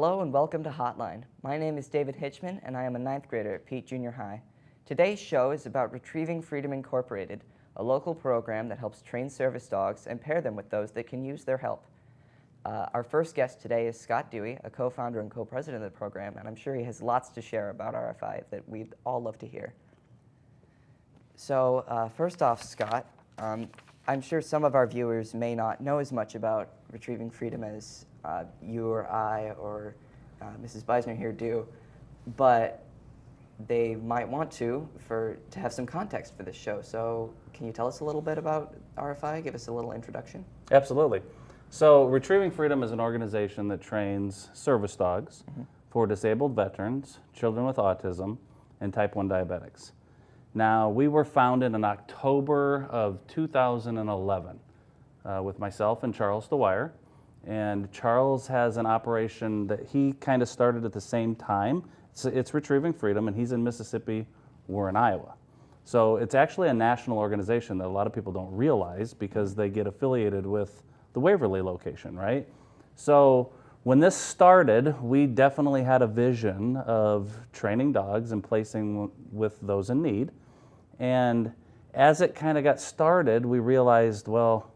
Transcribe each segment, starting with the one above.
Hello and welcome to Hotline. My name is David Hitchman and I am a 9th grader at Peet Junior High. Today's show is about Retrieving Freedom Incorporated, a local program that helps train service dogs and pair them with those that can use their help. Our first guest today is Scott Dewey, a co-founder and co-president of the program, and I'm sure he has lots to share about RFI that we'd all love to hear. So first off, Scott, I'm sure some of our viewers may not know as much about Retrieving Freedom as you or I or Mrs. Beisner here do, but they might want to have some context for this show. So can you tell us a little bit about RFI? Give us a little introduction. Absolutely. So Retrieving Freedom is an organization that trains service dogs for disabled veterans, children with autism, and type 1 diabetics. Now, we were founded in October of 2011 with myself and Charles DeWire. And Charles has an operation that he kind of started at the same time. It's Retrieving Freedom, and he's in Mississippi, we're in Iowa. So it's actually a national organization that a lot of people don't realize because they get affiliated with the Waverly location, right? So when this started, we definitely had a vision of training dogs and placing with those in need. And as it kind of got started, we realized, well,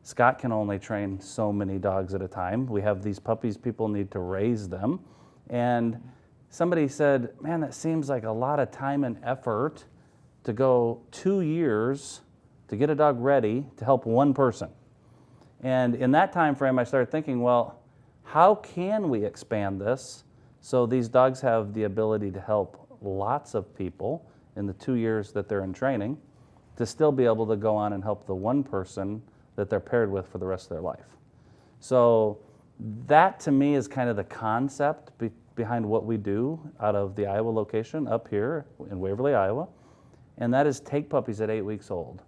Scott can only train so many dogs at a time. We have these puppies, people need to raise them. And somebody said, man, that seems like a lot of time and effort to go 2 years to get a dog ready to help one person. And in that time frame, I started thinking, well, how can we expand this so these dogs have the ability to help lots of people in the 2 years that they're in training to still be able to go on and help the one person that they're paired with for the rest of their life. So that to me is kind of the concept behind what we do out of the Iowa location up here in Waverly, Iowa. And that is take puppies at 8 weeks old,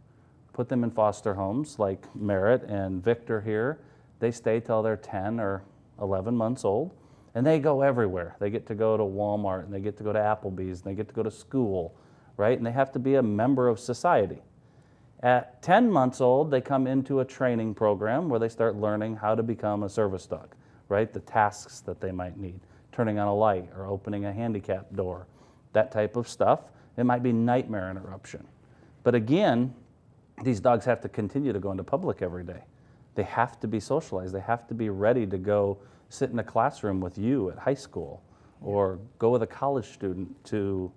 put them in foster homes like Merritt and Victor here. They stay till they're 10 or 11 months old, and they go everywhere. They get to go to Walmart, and they get to go to Applebee's, and they get to go to school, right? And they have to be a member of society. At 10 months old, they come into a training program where they start learning how to become a service dog, right? The tasks that they might need, turning on a light or opening a handicap door, that type of stuff. It might be nightmare interruption. But again, these dogs have to continue to go into public every day. They have to be socialized. They have to be ready to go sit in a classroom with you at high school or go with a college student to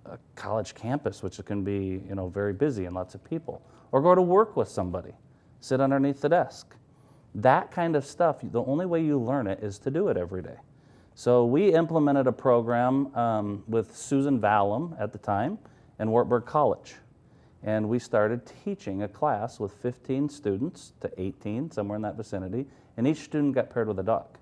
a college campus, which can be, very busy and lots of people, or go to work with somebody, sit underneath the desk. That kind of stuff, the only way you learn it is to do it every day. So we implemented a program with Susan Vallum at the time and Wartburg College. And we started teaching a class with 15 students to 18, somewhere in that vicinity, and each student got paired with a dog.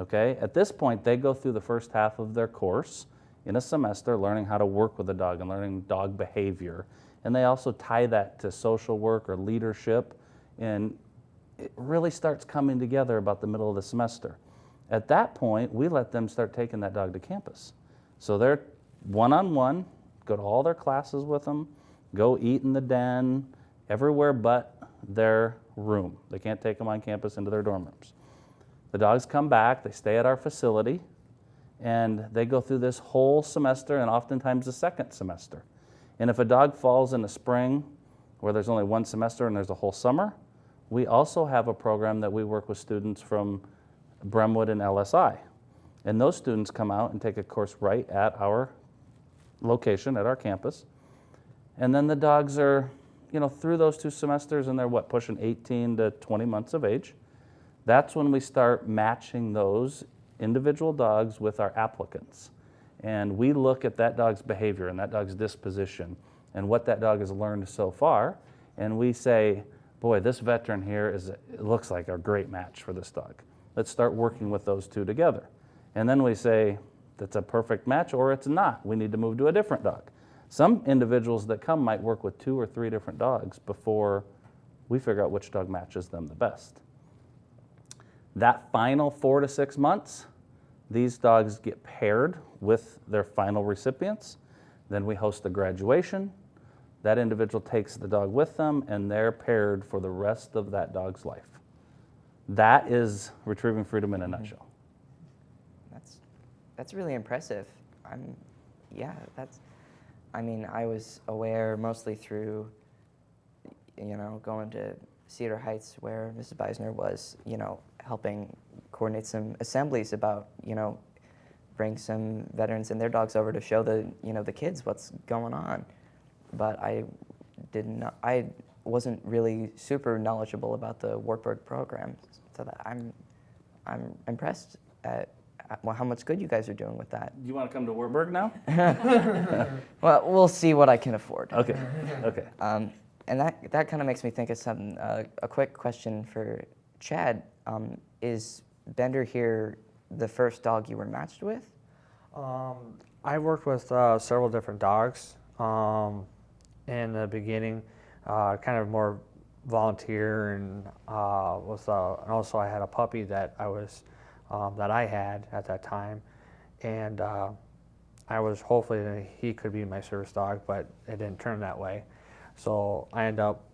Okay? At this point, they go through the first half of their course in a semester learning how to work with a dog and learning dog behavior. And they also tie that to social work or leadership, and it really starts coming together about the middle of the semester. At that point, we let them start taking that dog to campus. So they're one-on-one, go to all their classes with them, go eat in the den, everywhere but their room. They can't take them on campus into their dorm rooms. The dogs come back, they stay at our facility, and they go through this whole semester and oftentimes the second semester. And if a dog falls in the spring where there's only one semester and there's a whole summer, we also have a program that we work with students from Bremwood and LSI. And those students come out and take a course right at our location, at our campus. And then the dogs are, through those 2 semesters, and they're pushing 18 to 20 months of age. That's when we start matching those individual dogs with our applicants. And we look at that dog's behavior and that dog's disposition and what that dog has learned so far. And we say, boy, this veteran here it looks like a great match for this dog. Let's start working with those 2 together. And then we say, that's a perfect match, or it's not. We need to move to a different dog. Some individuals that come might work with 2 or 3 different dogs before we figure out which dog matches them the best. That final 4 to 6 months, these dogs get paired with their final recipients. Then we host a graduation. That individual takes the dog with them, and they're paired for the rest of that dog's life. That is Retrieving Freedom in a nutshell. That's really impressive. Yeah, I mean, I was aware mostly through, going to Cedar Heights where Mrs. Beisner was, helping coordinate some assemblies about, bring some veterans and their dogs over to show the kids what's going on. But I wasn't really super knowledgeable about the Wartburg program, so that I'm impressed at how much good you guys are doing with that. You want to come to Wartburg now? Well, we'll see what I can afford. Okay. And that kind of makes me think of something. A quick question for Chad: is Bender here the first dog you were matched with? I worked with several different dogs in the beginning, kind of more volunteer, and also I had a puppy that I had at that time, and I was hopefully that he could be my service dog, but it didn't turn that way. So I ended up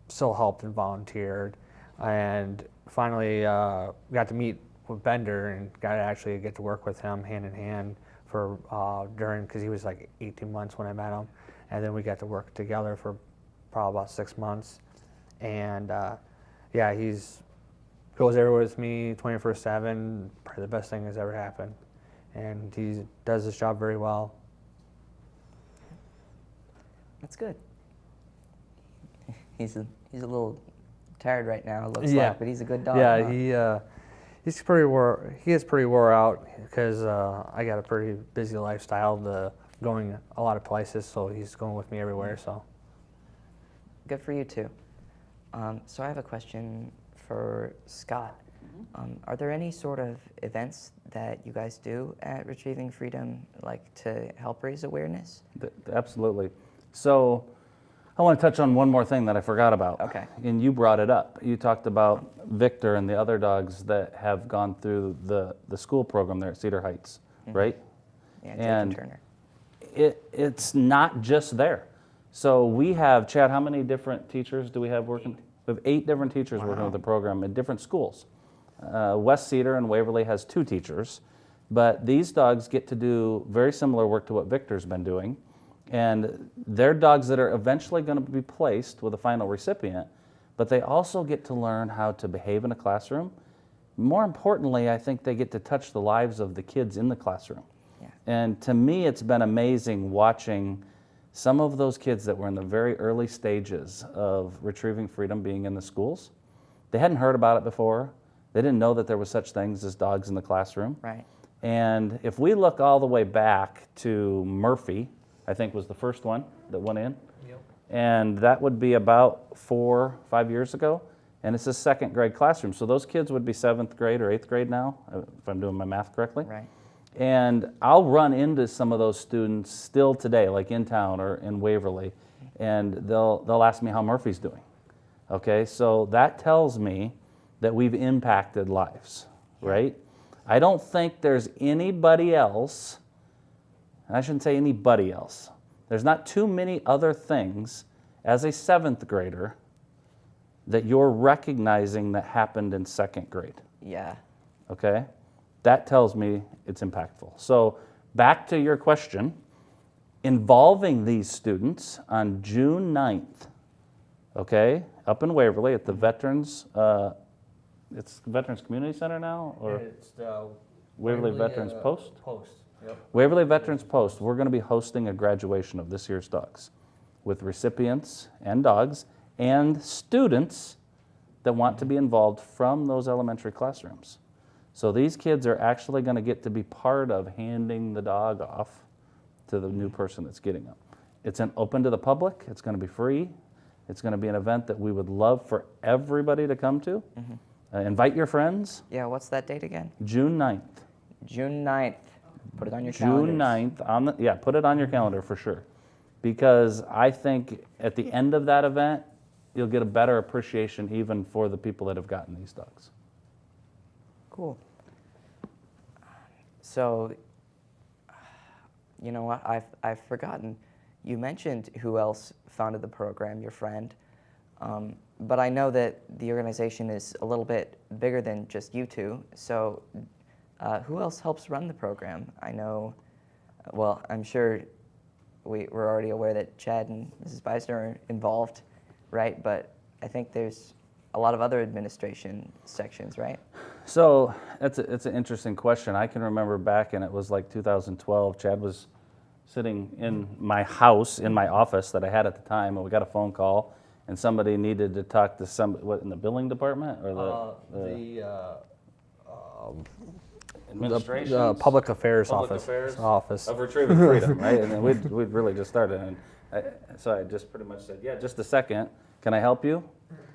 still helped and volunteered, and finally got to meet with Bender and got to actually get to work with him hand in hand for because he was like 18 months when I met him, and then we got to work together for probably about 6 months, and yeah, he's goes everywhere with me 24/7. Probably the best thing that's ever happened, and he does his job very well. That's good. He's a little tired right now, it looks Yeah. like, but he's a good dog. Yeah, huh? he is pretty wore out because I got a pretty busy lifestyle, going a lot of places, so he's going with me everywhere. So Good for you too. So I have a question for Scott. Are there any sort of events that you guys do at Retrieving Freedom, like to help raise awareness? Absolutely. So I want to touch on one more thing that I forgot about. Okay. And you brought it up. You talked about Victor and the other dogs that have gone through the school program there at Cedar Heights, right? Yeah, And Jake and Turner. it's not just there. So we have, Chad, how many different teachers do we have working? 8. We have 8 different teachers working with the program in different schools. West Cedar and Waverly has 2 teachers, but these dogs get to do very similar work to what Victor's been doing. And they're dogs that are eventually going to be placed with a final recipient, but they also get to learn how to behave in a classroom. More importantly, I think they get to touch the lives of the kids in the classroom. Yeah. And to me, it's been amazing watching some of those kids that were in the very early stages of Retrieving Freedom being in the schools. They hadn't heard about it before. They didn't know that there was such things as dogs in the classroom. Right. And if we look all the way back to Murphy, I think was the first one that went in. Yep. And that would be about 4 or 5 years ago. And it's a 2nd grade classroom. So those kids would be 7th grade or 8th grade now, if I'm doing my math correctly. Right. And I'll run into some of those students still today, like in town or in Waverly, and they'll ask me how Murphy's doing. Okay, so that tells me that we've impacted lives, right? I don't think there's anybody else, and I shouldn't say anybody else, there's not too many other things as a 7th grader that you're recognizing that happened in 2nd grade, Yeah. okay? That tells me it's impactful. So back to your question, involving these students on June 9th, okay, up in Waverly at the Veterans, it's Veterans Community Center now, or it's the Waverly Veterans Post? Post. Yep. Waverly Veterans Post, we're going to be hosting a graduation of this year's dogs with recipients and dogs and students that want to be involved from those elementary classrooms. So these kids are actually going to get to be part of handing the dog off to the new person that's getting them. It's open to the public. It's going to be free. It's going to be an event that we would love for everybody to come to. Invite your friends. Yeah, what's that date again? June 9th. June 9th. Put it on your calendars. June 9th. Put it on your calendar for sure. Because I think at the end of that event, you'll get a better appreciation even for the people that have gotten these dogs. Cool. So, you know what? I've forgotten. You mentioned who else founded the program, your friend. But I know that the organization is a little bit bigger than just you two. So, Who else helps run the program? I know, well, I'm sure we're already aware that Chad and Mrs. Beisner are involved, right? But I think there's a lot of other administration sections, right? So it's an interesting question. I can remember back, and it was like 2012, Chad was sitting in my house, in my office that I had at the time, and we got a phone call, and somebody needed to talk to somebody, what, in the billing department, or the administration? The public affairs Public office. affairs Office. of Retrieving Freedom, right? And then we'd really just started, and so I just pretty much said, yeah, just a second, can I help you?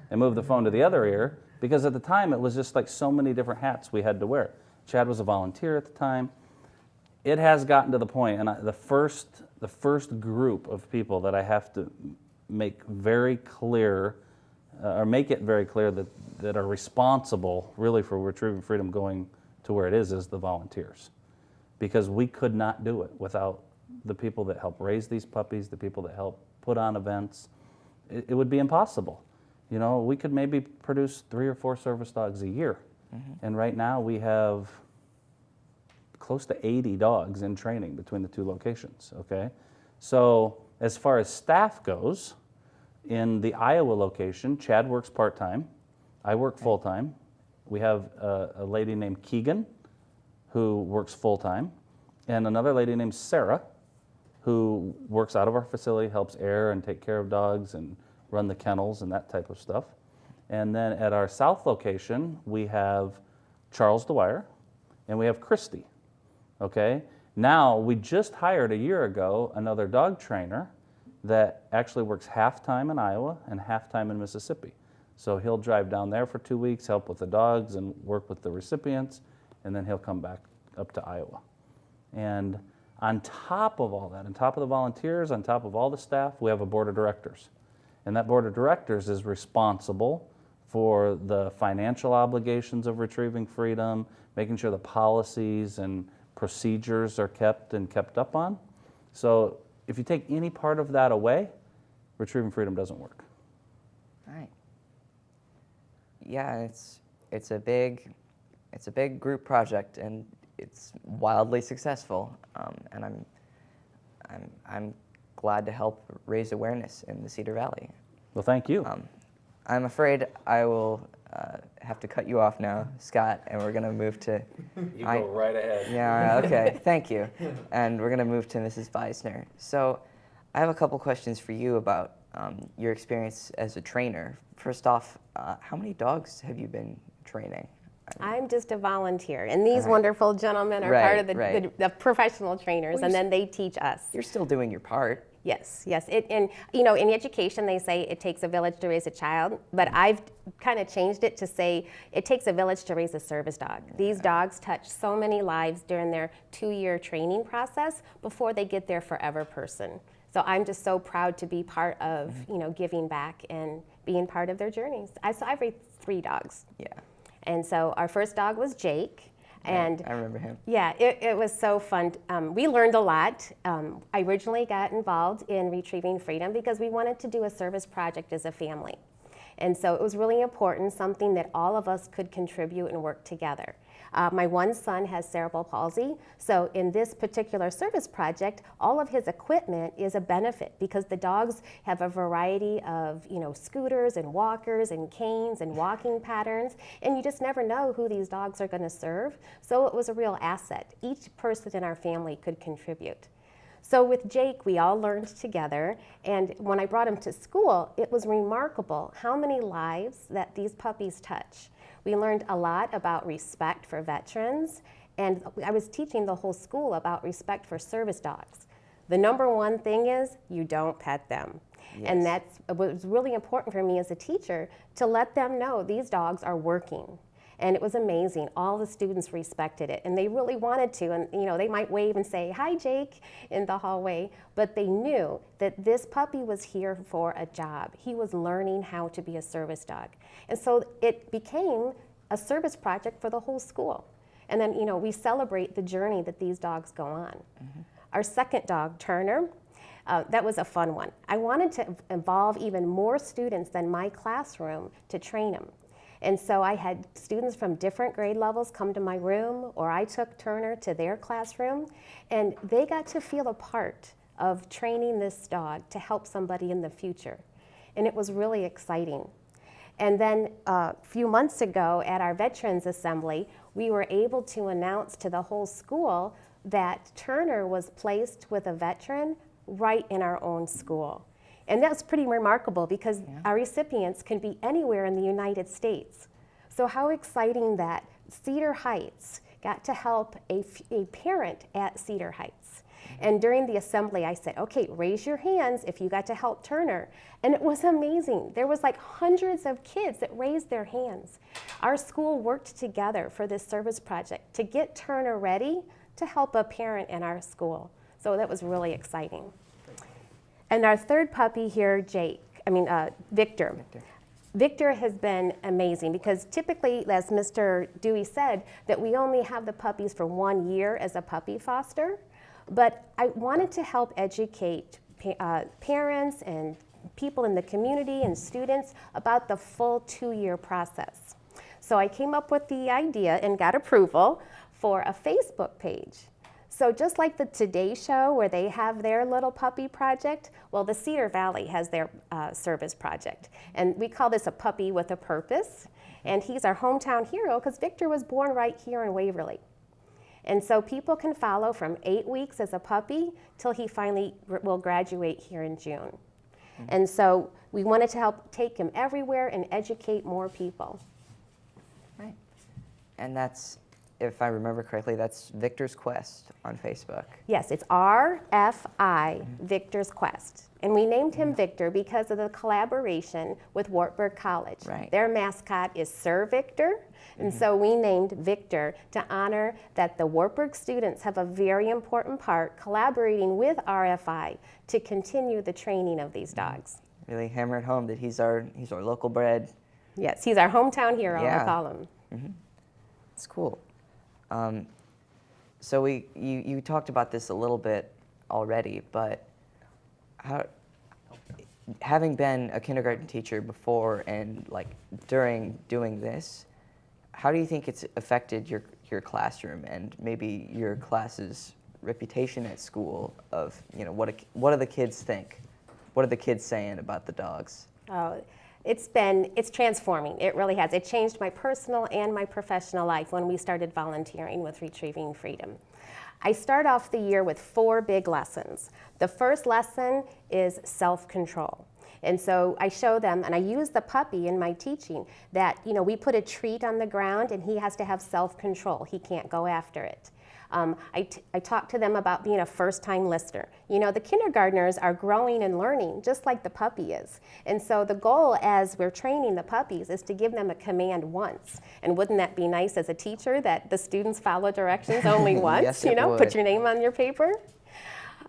And moved the phone to the other ear, because at the time it was just like so many different hats we had to wear. Chad was a volunteer at the time. It has gotten to the point, and the first group of people that I have to make very clear, or make it very clear that are responsible really for Retrieving Freedom going to where it is the volunteers. Because we could not do it without the people that help raise these puppies, the people that help put on events. It would be impossible. You know, we could maybe produce 3 or 4 service dogs a year. And right now we have close to 80 dogs in training between the 2 locations, okay? So as far as staff goes, in the Iowa location, Chad works part-time, I work full-time. We have a lady named Keegan who works full-time, and another lady named Sarah who works out of our facility, helps air and take care of dogs and run the kennels and that type of stuff. And then at our south location, we have Charles Dwyer and we have Christy, okay? Now, we just hired a year ago another dog trainer that actually works half-time in Iowa and half-time in Mississippi. So he'll drive down there for 2 weeks, help with the dogs and work with the recipients, and then he'll come back up to Iowa. And on top of all that, on top of the volunteers, on top of all the staff, we have a board of directors. And that board of directors is responsible for the financial obligations of Retrieving Freedom, making sure the policies and procedures are kept up on. So if you take any part of that away, Retrieving Freedom doesn't work. Right. Yeah, it's a big group project, and it's wildly successful. And I'm glad to help raise awareness in the Cedar Valley. Well, thank you. I'm afraid I will have to cut you off now, Scott, and we're going to move to... You go right ahead. Yeah, okay, thank you. And we're going to move to Mrs. Beisner. So I have a couple questions for you about your experience as a trainer. First off, how many dogs have you been training? I'm just a volunteer, and these wonderful gentlemen are part of the professional trainers, and then they teach us. You're still doing your part. Yes, yes. And you know, in education, they say it takes a village to raise a child, but I've kind of changed it to say it takes a village to raise a service dog. These dogs touch so many lives during their 2-year training process before they get their forever person. So I'm just so proud to be part of, you know, giving back and being part of their journeys. I've raised 3 dogs. Yeah. And so our first dog was Jake. And I remember him. yeah, it was so fun. We learned a lot. I originally got involved in Retrieving Freedom because we wanted to do a service project as a family. And so it was really important, something that all of us could contribute and work together. My one son has cerebral palsy, so in this particular service project, all of his equipment is a benefit because the dogs have a variety of, you know, scooters and walkers and canes and walking patterns, and you just never know who these dogs are going to serve. So it was a real asset. Each person in our family could contribute. So with Jake, we all learned together, and when I brought him to school, it was remarkable how many lives that these puppies touch. We learned a lot about respect for veterans, and I was teaching the whole school about respect for service dogs. The number one thing is you don't pet them. Yes. And that's what was really important for me as a teacher, to let them know these dogs are working. And it was amazing. All the students respected it, and they really wanted to. And you know, they might wave and say, "Hi, Jake," in the hallway, but they knew that this puppy was here for a job. He was learning how to be a service dog. And so it became a service project for the whole school. And then, you know, we celebrate the journey that these dogs go on. Mm-hmm. Our second dog, Turner, that was a fun one. I wanted to involve even more students than my classroom to train him. And so I had students from different grade levels come to my room, or I took Turner to their classroom, and they got to feel a part of training this dog to help somebody in the future. And it was really exciting. And then a few months ago at our Veterans Assembly, we were able to announce to the whole school that Turner was placed with a veteran right in our own school. And that's pretty remarkable because our recipients can be anywhere in the United States. So how exciting that Cedar Heights got to help a parent at Cedar Heights. And during the assembly, I said, okay, raise your hands if you got to help Turner. And it was amazing. There was like hundreds of kids that raised their hands. Our school worked together for this service project to get Turner ready to help a parent in our school. So that was really exciting. And our third puppy here, Victor. Victor has been amazing because typically, as Mr. Dewey said, that we only have the puppies for 1 year as a puppy foster. But I wanted to help educate parents and people in the community and students about the full 2-year process. So I came up with the idea and got approval for a Facebook page. So just like the Today Show where they have their little puppy project, well, the Cedar Valley has their service project. And we call this a puppy with a purpose. And he's our hometown hero because Victor was born right here in Waverly. And so people can follow from 8 weeks as a puppy till he finally will graduate here in June. And so we wanted to help take him everywhere and educate more people. Right. And that's, if I remember correctly, that's Victor's Quest on Facebook. Yes, it's RFI, Victor's Quest. And we named him Victor because of the collaboration with Wartburg College. Right. Their mascot is Sir Victor. And so we named Victor to honor that the Wartburg students have a very important part collaborating with RFI to continue the training of these dogs. Really hammer it home that he's our local bred. Yes, he's our hometown hero, Yeah. I call him. It's cool. So you talked about this a little bit already, but having been a kindergarten teacher before and like during doing this, how do you think it's affected your classroom and maybe your class's reputation at school of, what do the kids think? What are the kids saying about the dogs? Oh, it's transforming. It really has. It changed my personal and my professional life when we started volunteering with Retrieving Freedom. I start off the year with 4 big lessons. The first lesson is self-control. And so I show them, and I use the puppy in my teaching, that we put a treat on the ground and he has to have self-control. He can't go after it. I talk to them about being a first-time listener. The kindergartners are growing and learning just like the puppy is. And so the goal as we're training the puppies is to give them a command once. And wouldn't that be nice as a teacher that the students follow directions only once? Yes, it would. Put your name on your paper.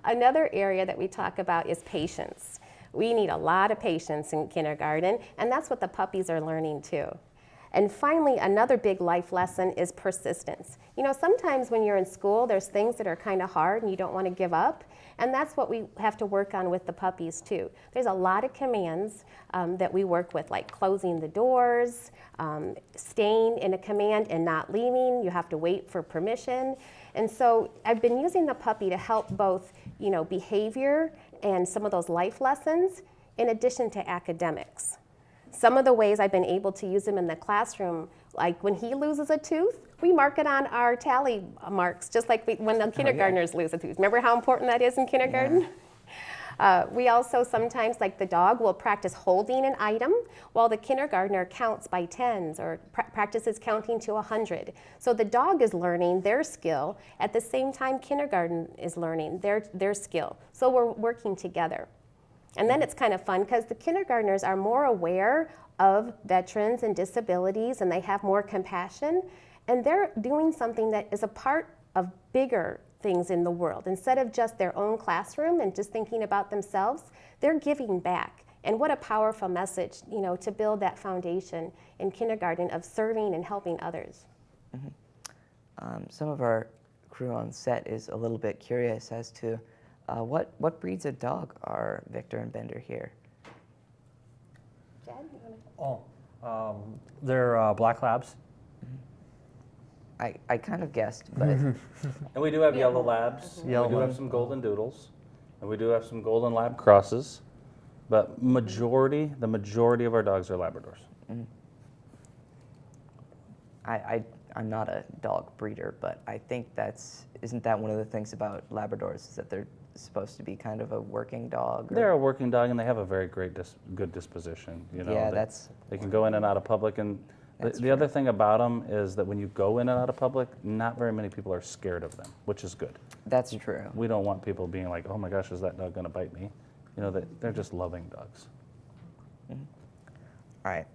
Another area that we talk about is patience. We need a lot of patience in kindergarten, and that's what the puppies are learning too. And finally, another big life lesson is persistence. Sometimes when you're in school, there's things that are kind of hard and you don't want to give up, and that's what we have to work on with the puppies too. There's a lot of commands that we work with, like closing the doors, staying in a command and not leaving. You have to wait for permission. And so I've been using the puppy to help both, behavior and some of those life lessons in addition to academics. Some of the ways I've been able to use him in the classroom, like when he loses a tooth, we mark it on our tally marks, just like when the kindergartners lose a tooth. Remember how important that is in kindergarten? Yeah. We also sometimes, like the dog, will practice holding an item while the kindergartner counts by tens or practices counting to 100. So the dog is learning their skill at the same time kindergarten is learning their skill. So we're working together. And then it's kind of fun because the kindergartners are more aware of veterans and disabilities, and they have more compassion, and they're doing something that is a part of bigger things in the world. Instead of just their own classroom and just thinking about themselves, they're giving back. And what a powerful message, to build that foundation in kindergarten of serving and helping others. Some of our crew on set is a little bit curious as to what breeds of dog are Victor and Bender here? Jed, you wanna- They're black labs. I kind of guessed, but And we do have yellow labs. and Yellow we do have labs. some golden doodles. And we do have some golden lab crosses. But the majority of our dogs are Labradors. I'm not a dog breeder, but I think isn't that one of the things about Labradors is that they're supposed to be kind of a working dog? They're a working dog, and they have a very good disposition. You know, Yeah, they can go in and out of public. And That's the other thing about them is that when you go in and out of public, not very many people are scared of them, which is good. That's true. We don't want people being like, oh my gosh, is that dog going to bite me? You know, they're just loving dogs. All right.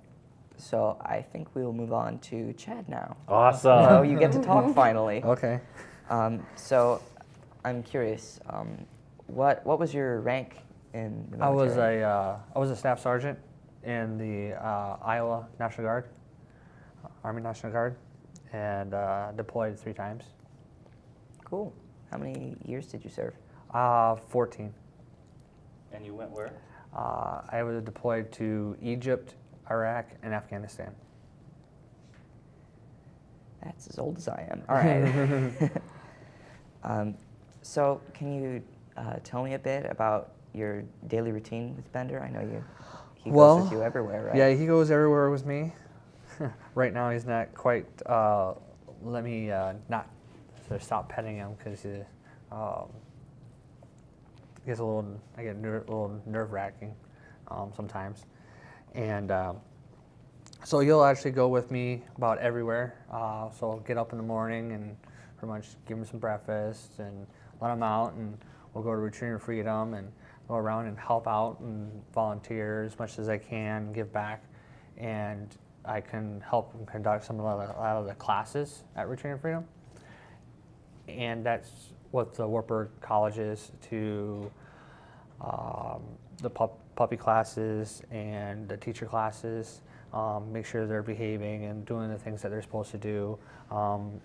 So I think we will move on to Chad now. Awesome. Oh, you get to talk finally. Okay. So I'm curious, what was your rank in the military? I was a staff sergeant in the Iowa National Guard, Army National Guard, and deployed 3 times. Cool. How many years did you serve? 14. And you went where? I was deployed to Egypt, Iraq, and Afghanistan. That's as old as I am. All right. So can you tell me a bit about your daily routine with Bender? I know he goes with you everywhere, right? Yeah, he goes everywhere with me. Right now, he's not quite. Let me not stop petting him because he gets a little. I get a little nerve-wracking sometimes, and so he'll actually go with me about everywhere. So I'll get up in the morning and pretty much give him some breakfast and let him out, and we'll go to Retrieving Freedom and go around and help out and volunteer as much as I can, give back, and I can help him conduct a lot of the classes at Retrieving Freedom. And that's what the Wartburg College is to the puppy classes and the teacher classes, make sure they're behaving and doing the things that they're supposed to do,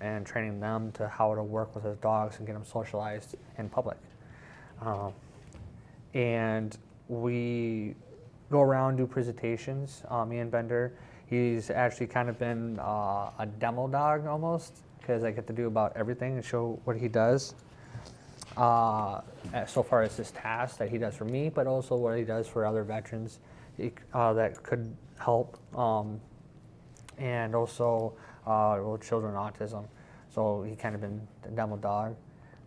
and training them to how to work with the dogs and get them socialized in public. And we go around, do presentations, me and Bender. He's actually kind of been a demo dog almost, because I get to do about everything and show what he does. So far as his tasks that he does for me, but also what he does for other veterans that could help, and also with children with autism. So he kind of been the demo dog.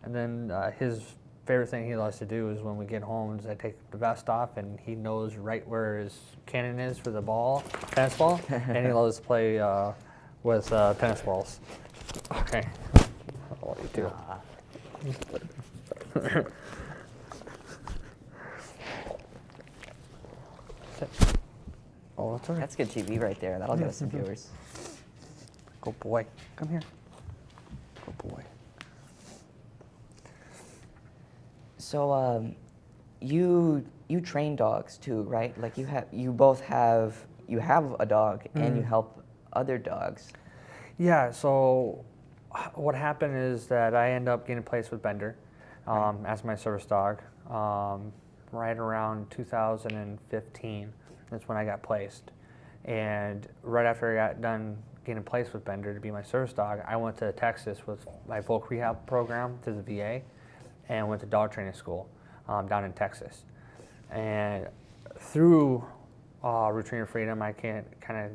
And then his favorite thing he loves to do is when we get home is I take the vest off and he knows right where his cannon is for the ball, tennis ball, and he loves to play with tennis balls. Okay. What do you do? Oh, that's all right. That's good TV right there. That'll get us some viewers. Good boy. Come here. Good boy. So you train dogs too, right? Like you have a dog and you help other dogs. Yeah, so what happened is that I end up getting placed with Bender as my service dog right around 2015. That's when I got placed. And right after I got done getting placed with Bender to be my service dog, I went to Texas with my folk rehab program to the VA and went to dog training school down in Texas. And through Retrieving Freedom, I kind of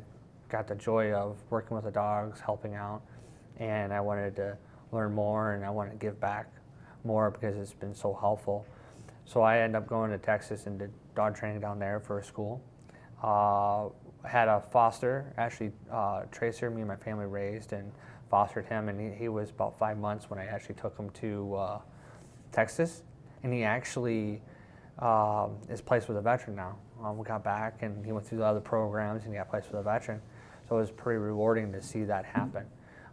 got the joy of working with the dogs, helping out, and I wanted to learn more and I wanted to give back more because it's been so helpful. So I ended up going to Texas and did dog training down there for a school. Had a foster, actually Tracer, me and my family raised and fostered him, and he was about 5 months when I actually took him to Texas, and he actually is placed with a veteran now. We got back and he went through the other programs and he got placed with a veteran. So it was pretty rewarding to see that happen,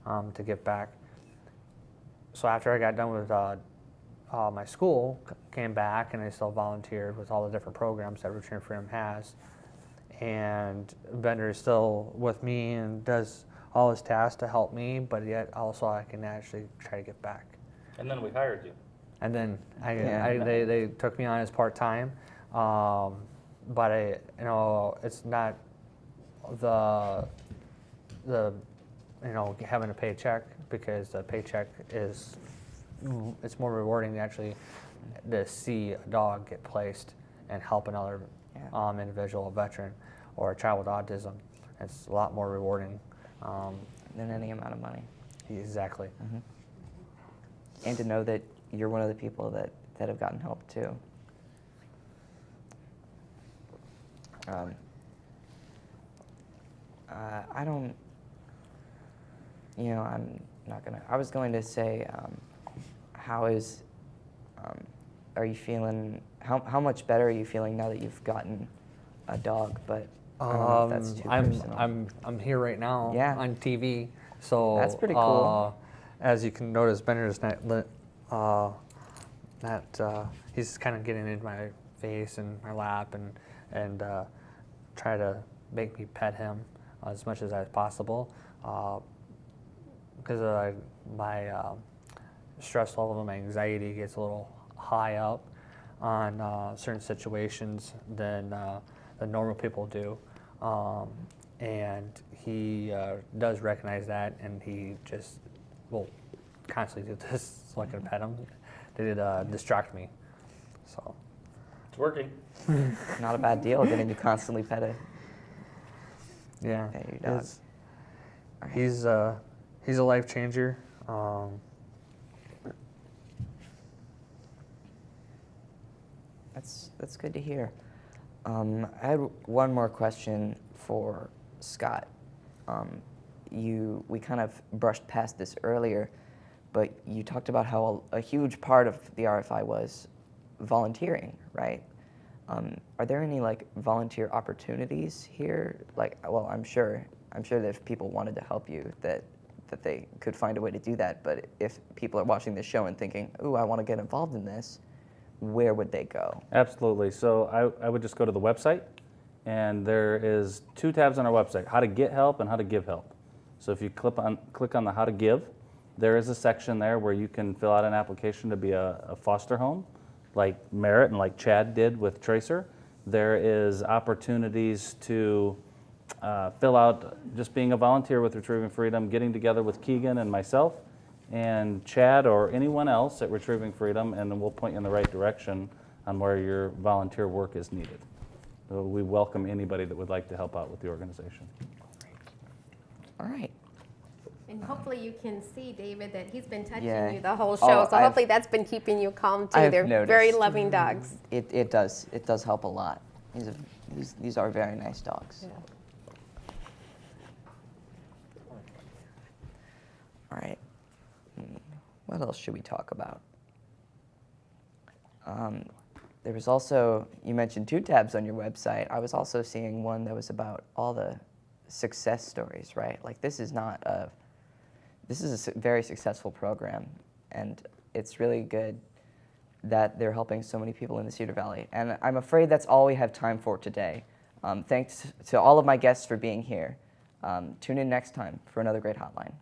to give back. So after I got done with my school, came back and I still volunteered with all the different programs that Retrieving Freedom has. And Bender is still with me and does all his tasks to help me, but yet also I can actually try to give back. And then we hired you. And then they took me on as part-time, but it's not the having a paycheck, because the paycheck is it's more rewarding to actually to see a dog get placed and help another individual, a veteran, or a child with autism. It's a lot more rewarding. Than any amount of money. Exactly. And to know that you're one of the people that have gotten help too. I don't, I'm not gonna, I was going to say, are you feeling, how much better are you feeling now that you've gotten a dog? But I don't know if that's too personal. I'm here right now on TV, so That's pretty cool. As you can notice, Bender's he's kind of getting into my face and my lap and try to make me pet him as much as possible, because my stress level and my anxiety gets a little high up on certain situations than normal people do, and he does recognize that, and he just will constantly do this so I can pet him. They did distract me, so It's working. Not a bad deal getting to constantly pet a yeah. your dog. He's a life changer. That's good to hear. I had one more question for Scott. We kind of brushed past this earlier, but you talked about how a huge part of the RFI was volunteering, right? Are there any volunteer opportunities here? Well, I'm sure that if people wanted to help you, that they could find a way to do that. But if people are watching this show and thinking, "Ooh, I want to get involved in this," where would they go? Absolutely. So I would just go to the website, and there is 2 tabs on our website: how to get help and how to give help. So if you click on the how to give, there is a section there where you can fill out an application to be a foster home, like Merritt and like Chad did with Tracer. There is opportunities to fill out just being a volunteer with Retrieving Freedom, getting together with Keegan and myself and Chad or anyone else at Retrieving Freedom, and then we'll point you in the right direction on where your volunteer work is needed. So we welcome anybody that would like to help out with the organization. All right. And hopefully you can see, David, that he's been touching Yeah. you the whole show. So hopefully that's been keeping you calm too. I've They're noticed. very loving dogs. It does help a lot. These are very nice dogs. Yeah. All right. What else should we talk about? There was also, you mentioned 2 tabs on your website. I was also seeing one that was about all the success stories, right? This is a very successful program, and it's really good that they're helping so many people in the Cedar Valley. And I'm afraid that's all we have time for today. Thanks to all of my guests for being here. Tune in next time for another great Hotline.